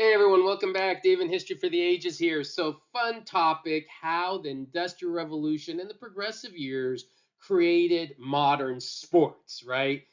Hey everyone, welcome back. Dave in History for the Ages here. So, fun topic, how the Industrial Revolution and the progressive years created modern sports, right?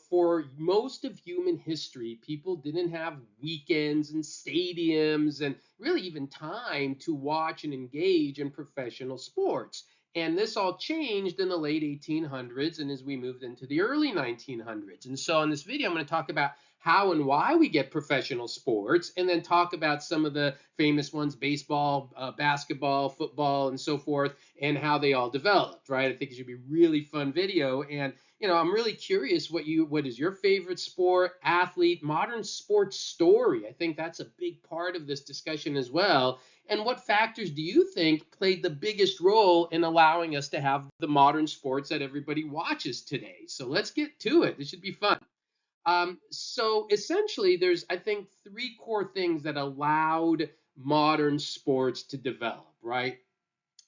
For most of human history, people didn't have weekends and stadiums and really even time to watch and engage in professional sports. And this all changed in the late 1800s and as we moved into the early 1900s. And so, in this video, I'm going to talk about how and why we get professional sports, and then talk about some of the famous ones, baseball, basketball, football, and so forth, and how they all developed, right? I think it should be a really fun video. And I'm really curious what is your favorite sport, athlete, modern sports story. I think that's a big part of this discussion as well. And what factors do you think played the biggest role in allowing us to have the modern sports that everybody watches today? So let's get to it. This should be fun. So essentially, there's, I think, three core things that allowed modern sports to develop, right?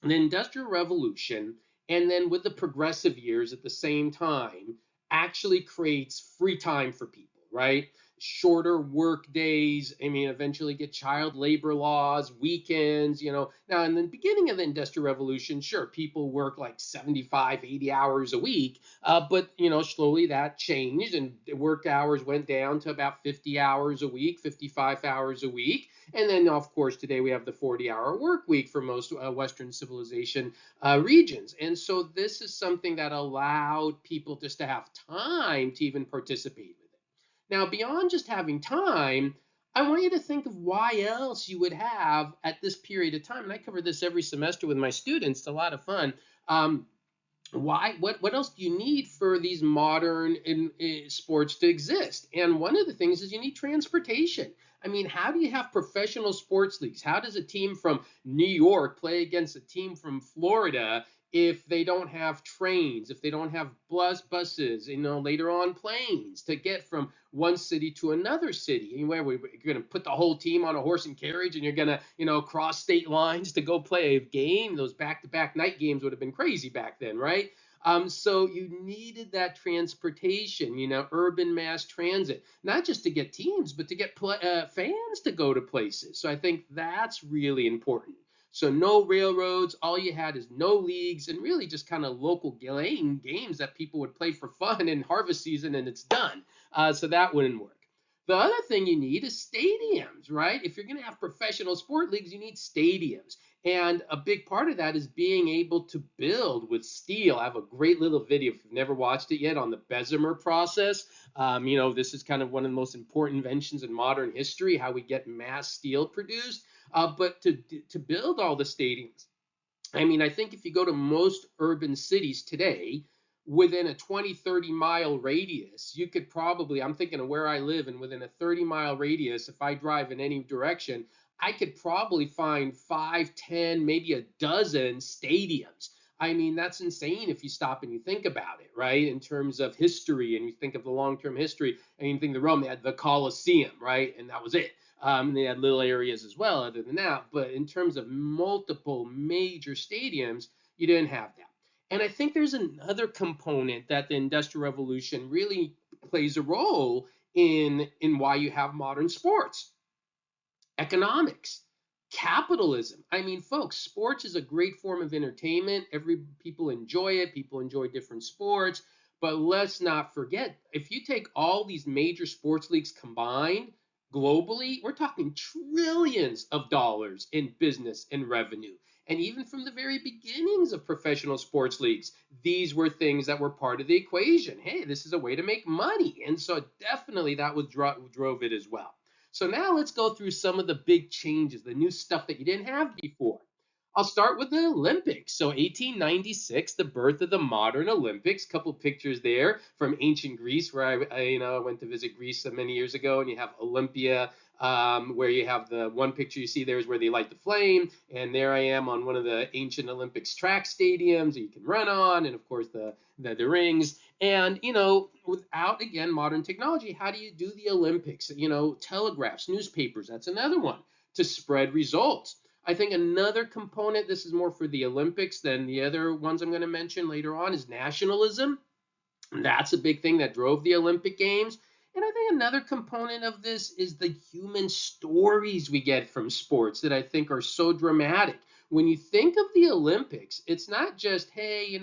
The Industrial Revolution, and then with the progressive years at the same time, actually creates free time for people, right? Shorter work days. I mean, eventually get child labor laws, weekends. Now, in the beginning of the Industrial Revolution, sure, people work like 75, 80 hours a week, but slowly that changed and work hours went down to about 50 hours a week, 55 hours a week. And then, of course, today we have the 40-hour work week for most Western civilization regions. And so this is something that allowed people just to have time to even participate with it. Now, beyond just having time, I want you to think of why else you would have at this period of time. And I cover this every semester with my students. It's a lot of fun. Why what else do you need for these modern sports to exist? And one of the things is you need transportation. I mean, how do you have professional sports leagues? How does a team from New York play against a team from Florida if they don't have trains, if they don't have buses, later on planes to get from one city to another city? Anyway, we're going to put the whole team on a horse and carriage and you're going to cross state lines to go play a game. Those back-to-back night games would have been crazy back then, right? So you needed that transportation, urban mass transit, not just to get teams, but to get fans to go to places. So I think that's really important. So no railroads, all you had is no leagues and really just kind of local games that people would play for fun in harvest season and it's done. So that wouldn't work. The other thing you need is stadiums, right? If you're going to have professional sport leagues, you need stadiums. And a big part of that is being able to build with steel. I have a great little video, if you've never watched it yet, on the Bessemer process. This is kind of one of the most important inventions in modern history, how we get mass steel produced. But to build all the stadiums, I mean, I think if you go to most urban cities today, within a 20, 30-mile radius, you could probably, I'm thinking of where I live, and within a 30-mile radius, if I drive in any direction, I could probably find 5, 10, maybe a dozen stadiums. I mean, that's insane if you stop and you think about it, right? In terms of history, and you think of the long-term history, and you think the Rome, they had the Colosseum, right? And that was it. They had little areas as well, other than that. But in terms of multiple major stadiums, you didn't have that. And I think there's another component that the Industrial Revolution really plays a role in why you have modern sports: economics, capitalism. I mean, folks, sports is a great form of entertainment. People enjoy it. People enjoy different sports. But let's not forget, if you take all these major sports leagues combined globally, we're talking trillions of dollars in business and revenue. And even from the very beginnings of professional sports leagues, these were things that were part of the equation. Hey, this is a way to make money. And so definitely that was drove it as well. So now let's go through some of the big changes, the new stuff that you didn't have before. I'll start with the Olympics. So 1896, the birth of the modern Olympics. Couple pictures there from ancient Greece, where I went to visit Greece many years ago, and you have Olympia, where you have the one picture you see there is where they light the flame, and there I am on one of the ancient Olympics track stadiums that you can run on, and of course the rings. And without, again, modern technology, how do you do the Olympics? Telegraphs, newspapers, that's another one to spread results. I think another component, this is more for the Olympics than the other ones I'm going to mention later on, is nationalism. That's a big thing that drove the Olympic Games. And I think another component of this is the human stories we get from sports that I think are so dramatic. When you think of the Olympics, it's not just, hey,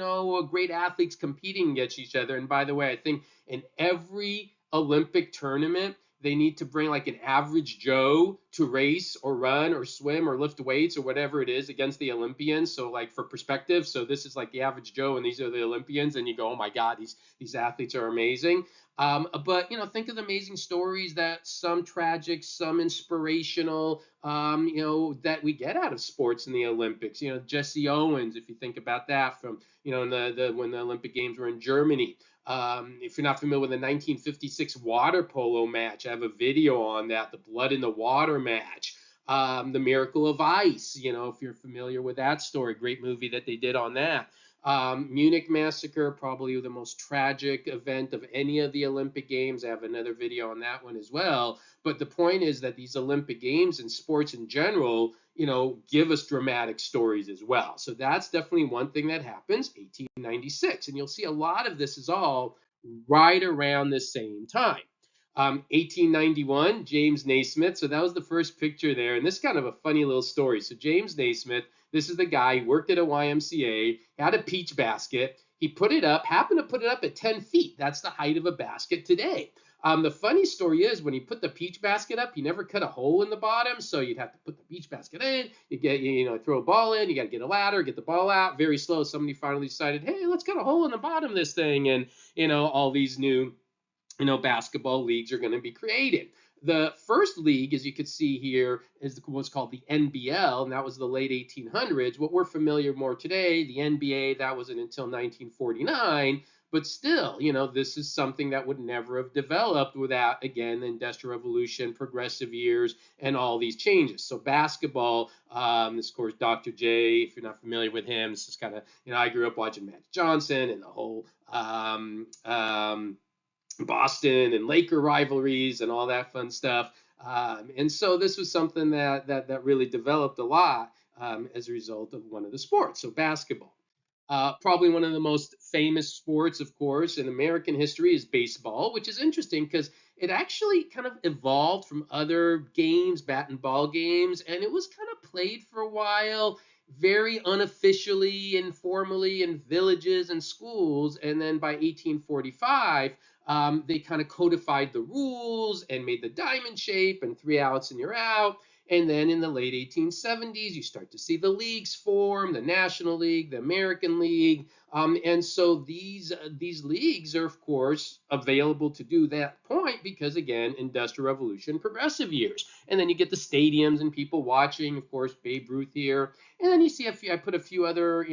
great athletes competing against each other. And by the way, I think in every Olympic tournament, they need to bring like an average Joe to race or run or swim or lift weights or whatever it is against the Olympians. So, like for perspective, so this is like the average Joe and these are the Olympians, and you go, oh my God, these athletes are amazing. But think of the amazing stories that some tragic, some inspirational, that we get out of sports in the Olympics. Jesse Owens, if you think about that, from in the when the Olympic Games were in Germany. If you're not familiar with the 1956 water polo match, I have a video on that, the blood in the water match. The Miracle of Ice, if you're familiar with that story, great movie that they did on that. Munich Massacre, probably the most tragic event of any of the Olympic Games. I have another video on that one as well. But the point is that these Olympic Games and sports in general, give us dramatic stories as well. So that's definitely one thing that happens, 1896. And you'll see a lot of this is all right around the same time. 1891, James Naismith. So that was the first picture there. And this is kind of a funny little story. So James Naismith, this is the guy who worked at a YMCA, had a peach basket. He put it up, happened to put it up at 10 feet. That's the height of a basket today. The funny story is when he put the peach basket up, he never cut a hole in the bottom. So you'd have to put the peach basket in, throw a ball in, you got to get a ladder, get the ball out, very slow. Somebody finally decided, hey, let's cut a hole in the bottom of this thing. And, all these new basketball leagues are going to be created. The first league, as you can see here, is what's called the NBL, and that was the late 1800s. What we're familiar more today, the NBA, that wasn't until 1949. But still, this is something that would never have developed without, again, the Industrial Revolution, progressive years, and all these changes. So basketball, this, of course, Dr. J, if you're not familiar with him, this is kind of, I grew up watching Magic Johnson and the whole Boston and Laker rivalries and all that fun stuff. And so this was something that really developed a lot as a result of one of the sports, so basketball. Probably one of the most famous sports, of course, in American history is baseball, which is interesting because it actually kind of evolved from other games, bat and ball games, and it was kind of played for a while, very unofficially, informally in villages and schools. And then by 1845, they kind of codified the rules and made the diamond shape and 3 outs and you're out. And then in the late 1870s, you start to see the leagues form, the National League, the American League. And so these leagues are, of course, available to do that point because, again, Industrial Revolution, progressive years. And then you get the stadiums and people watching, of course, Babe Ruth here. And then you see I put a few other,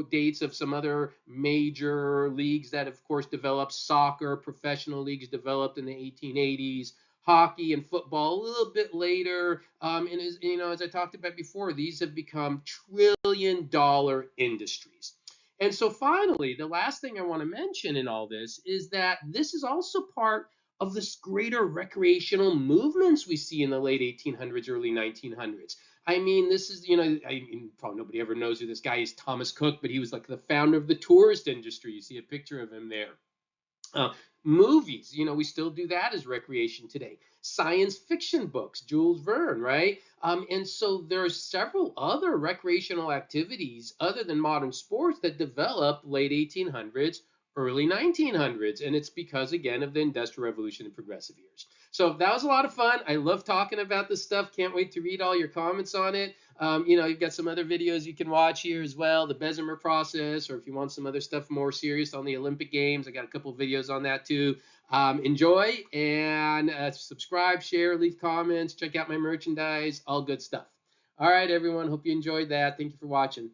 dates of some other major leagues that, of course, developed. Soccer, professional leagues developed in the 1880s. Hockey and football a little bit later. And as I talked about before, these have become trillion-dollar industries. And so finally, the last thing I want to mention in all this is that this is also part of this greater recreational movements we see in the late 1800s, early 1900s. I mean, this is, probably nobody ever knows who this guy is, Thomas Cook, but he was like the founder of the tourist industry. You see a picture of him there. Movies, we still do that as recreation today. Science fiction books, Jules Verne, right? And so there are several other recreational activities other than modern sports that developed late 1800s, early 1900s. And it's because, again, of the Industrial Revolution and progressive years. So that was a lot of fun. I love talking about this stuff. Can't wait to read all your comments on it. You've got some other videos you can watch here as well, the Bessemer process, or if you want some other stuff more serious on the Olympic Games, I got a couple of videos on that too. Enjoy and subscribe, share, leave comments, check out my merchandise, all good stuff. All right, everyone. Hope you enjoyed that. Thank you for watching.